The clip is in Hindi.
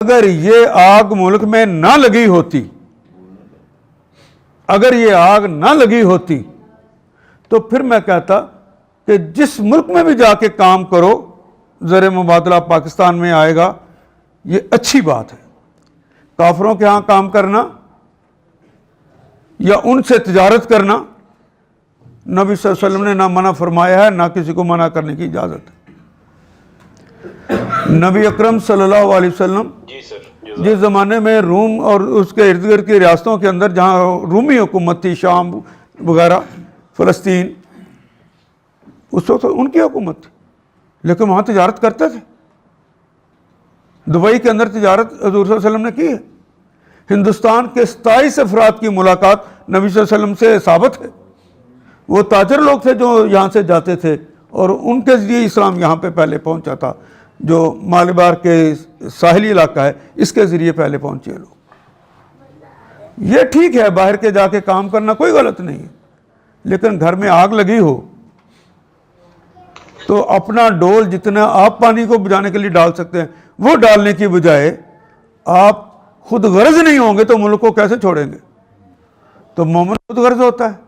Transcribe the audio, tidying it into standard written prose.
अगर ये आग मुल्क में ना लगी होती, अगर ये आग ना लगी होती तो फिर मैं कहता कि जिस मुल्क में भी जाके काम करो, ज़र मुबादला पाकिस्तान में आएगा, ये अच्छी बात है। काफरों के यहाँ काम करना या उनसे तिजारत करना नबी सल्लल्लाहु अलैहि वसल्लम ने ना मना फरमाया है, ना किसी को मना करने की इजाज़त है। नबी अकरम सल्लल्लाहु अलैहि वसल्लम जिस ज़माने में रूम और उसके इर्द गिर्द की रियासतों के अंदर जहाँ रूमी हुकूमत थी, शाम वगैरह, फ़लस्तीन, उस वक्त उनकी हुकूमत थी, लेकिन वहाँ तिजारत करते थे। दुबई के अंदर तिजारत हज़ूर सल्लल्लाहु अलैहि वसल्लम ने की है। हिंदुस्तान के 27 अफराद की मुलाकात नबी सल्लल्लाहु अलैहि वसल्लम से साबित है। वो ताजर लोग थे जो यहाँ से जाते थे और उनके ज़रिए इस्लाम यहाँ पे पहले पहुँचा था। जो मालिबार के साहिली इलाका है, इसके ज़रिए पहले पहुँचे लोग। ये ठीक है, बाहर के जाके काम करना कोई गलत नहीं है, लेकिन घर में आग लगी हो तो अपना डोल जितना आप पानी को बुझाने के लिए डाल सकते हैं, वो डालने की बजाय आप खुद गर्ज नहीं होंगे तो मुल्क को कैसे छोड़ेंगे? तो मोमिन खुद गर्ज होता है।